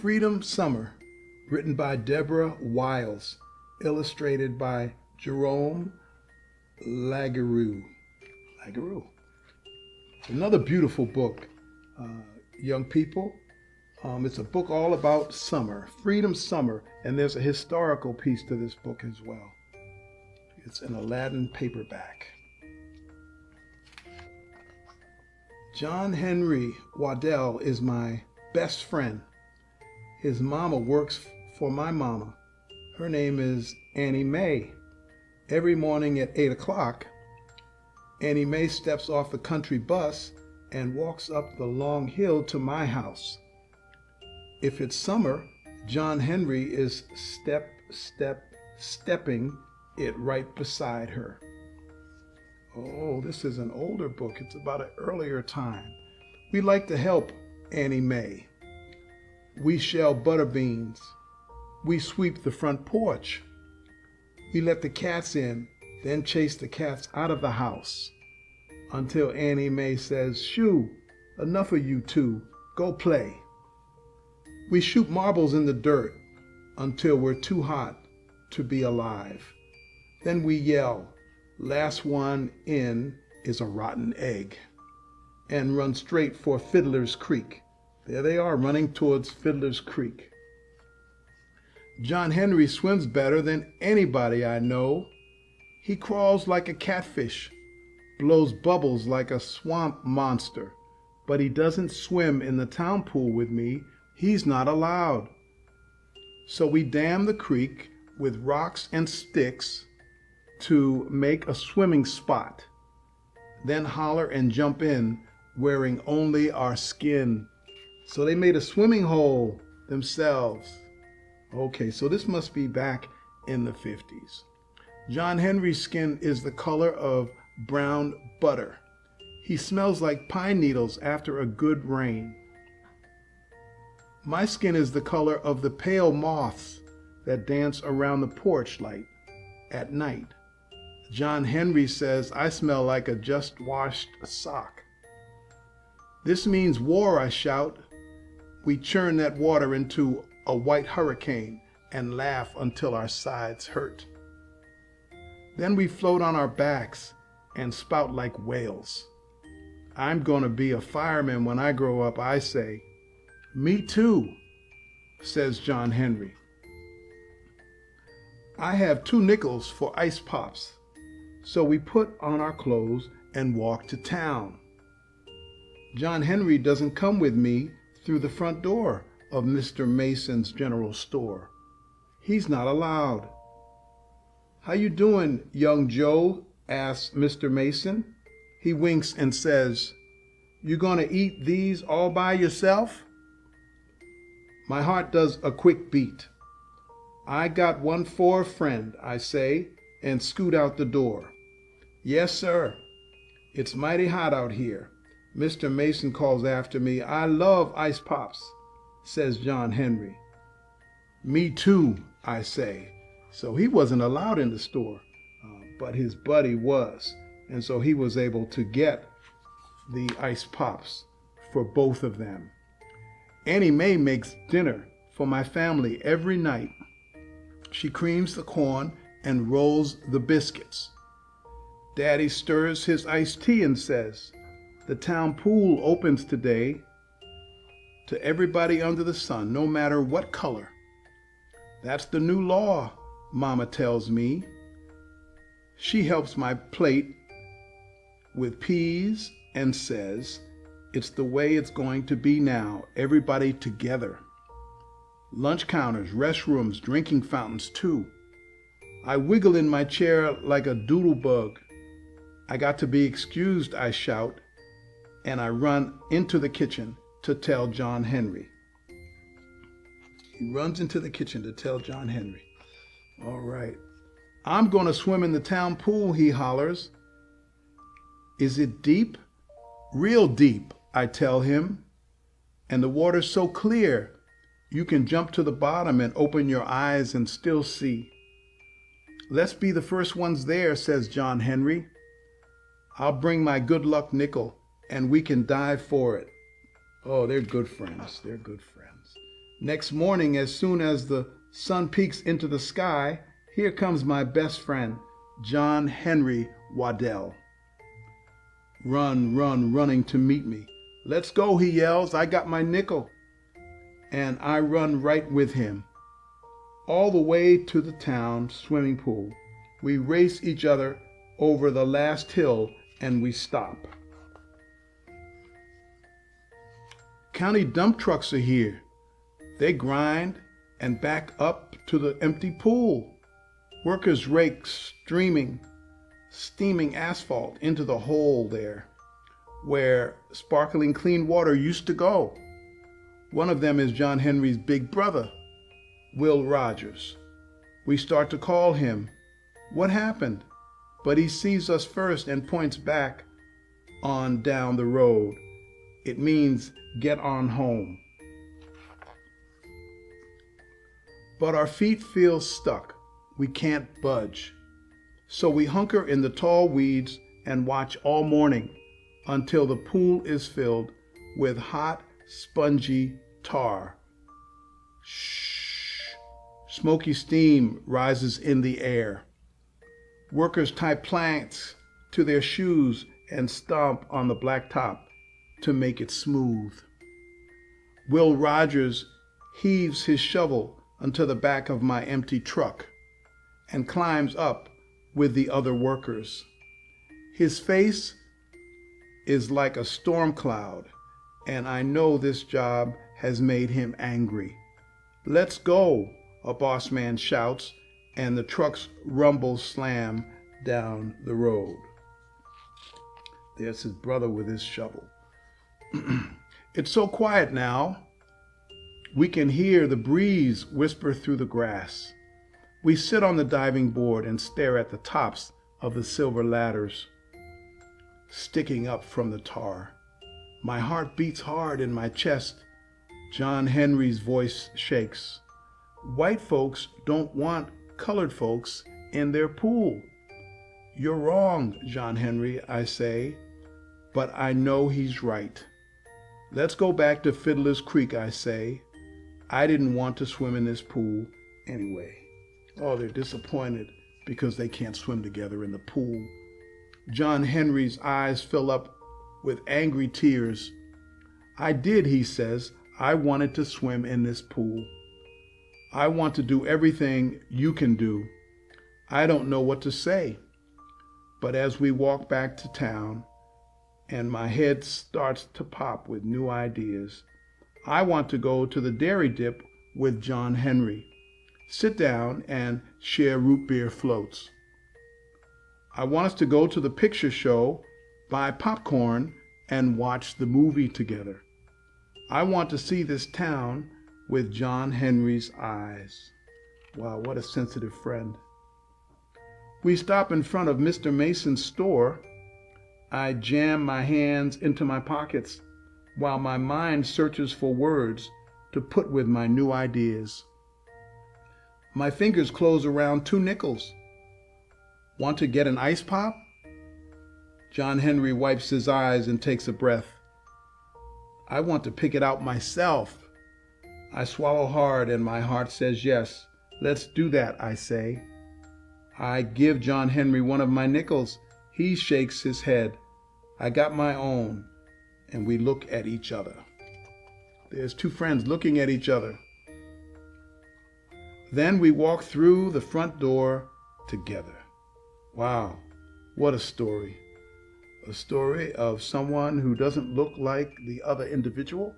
Freedom Summer, written by Deborah Wiles, illustrated by Jerome Laguerre. Another beautiful book, young people. It's a book all about summer, Freedom Summer, and there's a historical piece to this book as well. It's an Aladdin paperback. John Henry Waddell is my best friend. His mama works for my mama. Her name is Annie Mae. Every morning at 8 o'clock, Annie Mae steps off the country bus and walks up the long hill to my house. If it's summer, John Henry is stepping it right beside her. Oh, this is an older book. It's about an earlier time. We like to help Annie Mae. We shell butter beans. We sweep the front porch. We let the cats in, then chase the cats out of the house until Annie Mae says, "Shoo, enough of you two, go play." We shoot marbles in the dirt until we're too hot to be alive. Then we yell, "Last one in is a rotten egg," and run straight for Fiddler's Creek. There they are, running towards Fiddler's Creek. John Henry swims better than anybody I know. He crawls like a catfish, blows bubbles like a swamp monster, but he doesn't swim in the town pool with me. He's not allowed. So we dam the creek with rocks and sticks to make a swimming spot, then holler and jump in wearing only our skin. So they made a swimming hole themselves. Okay, so this must be back in the 50s. John Henry's skin is the color of brown butter. He smells like pine needles after a good rain. My skin is the color of the pale moths that dance around the porch light at night. John Henry says I smell like a just washed sock. "This means war," I shout. We churn that water into a white hurricane and laugh until our sides hurt. Then we float on our backs and spout like whales. "I'm gonna be a fireman when I grow up," I say. "Me too," says John Henry. I have 2 nickels for ice pops, so we put on our clothes and walk to town. John Henry doesn't come with me through the front door of Mr. Mason's general store. He's not allowed. "How you doing, young Joe?" asks Mr. Mason. He winks and says, "You gonna eat these all by yourself?" My heart does a quick beat. "I got one for a friend," I say, and scoot out the door. "Yes, sir. It's mighty hot out here." Mr. Mason calls after me, "I love ice pops," says John Henry. "Me too," I say. So he wasn't allowed in the store, but his buddy was. And so he was able to get the ice pops for both of them. Annie Mae makes dinner for my family every night. She creams the corn and rolls the biscuits. Daddy stirs his iced tea and says, "The town pool opens today to everybody under the sun, no matter what color." "That's the new law," Mama tells me. She helps my plate with peas and says, "It's the way it's going to be now, everybody together." Lunch counters, restrooms, drinking fountains too. I wiggle in my chair like a doodle bug. "I got to be excused," I shout, and I run into the kitchen to tell John Henry. He runs into the kitchen to tell John Henry. All right. "I'm going to swim in the town pool," he hollers. "Is it deep?" "Real deep," I tell him. "And the water's so clear, you can jump to the bottom and open your eyes and still see." "Let's be the first ones there," says John Henry. "I'll bring my good luck nickel and we can dive for it." Oh, they're good friends. They're good friends. Next morning, as soon as the sun peeks into the sky, here comes my best friend, John Henry Waddell. Running to meet me. Let's go, he yells. I got my nickel. And I run right with him. All the way to the town swimming pool. We race each other over the last hill and we stop. County dump trucks are here. They grind and back up to the empty pool. Workers rake steaming asphalt into the hole there, where sparkling clean water used to go. One of them is John Henry's big brother, Will Rogers. We start to call him. What happened? But he sees us first and points back on down the road. It means get on home. But our feet feel stuck. We can't budge. So we hunker in the tall weeds and watch all morning until the pool is filled with hot, spongy tar. Shh. Smoky steam rises in the air. Workers tie planks to their shoes and stomp on the black top to make it smooth. Will Rogers heaves his shovel onto the back of my empty truck and climbs up with the other workers. His face is like a storm cloud, and I know this job has made him angry. Let's go, a boss man shouts, and the trucks rumble slam down the road. There's his brother with his shovel. It's so quiet now. We can hear the breeze whisper through the grass. We sit on the diving board and stare at the tops of the silver ladders sticking up from the tar. My heart beats hard in my chest. John Henry's voice shakes. White folks don't want colored folks in their pool. You're wrong, John Henry, I say, but I know he's right. Let's go back to Fiddler's Creek, I say. I didn't want to swim in this pool anyway. Oh, they're disappointed because they can't swim together in the pool. John Henry's eyes fill up with angry tears. I did, he says. I wanted to swim in this pool. I want to do everything you can do. I don't know what to say. But as we walk back to town and my head starts to pop with new ideas, I want to go to the dairy dip with John Henry, sit down and share root beer floats. I want us to go to the picture show, buy popcorn, and watch the movie together. I want to see this town with John Henry's eyes. Wow, what a sensitive friend. We stop in front of Mr. Mason's store. I jam my hands into my pockets while my mind searches for words to put with my new ideas. My fingers close around 2 nickels. Want to get an ice pop? John Henry wipes his eyes and takes a breath. I want to pick it out myself. I swallow hard and my heart says yes. Let's do that, I say. I give John Henry one of my nickels. He shakes his head. I got my own, and we look at each other. There's 2 friends looking at each other. Then we walk through the front door together. Wow, what a story. A story of someone who doesn't look like the other individual,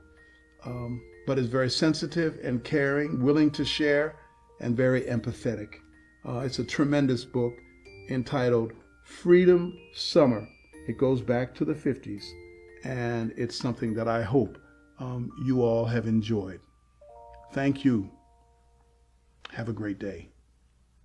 but is very sensitive and caring, willing to share, and very empathetic. It's a tremendous book entitled Freedom Summer. It goes back to the 50s, and it's something that I hope you all have enjoyed. Thank you. Have a great day.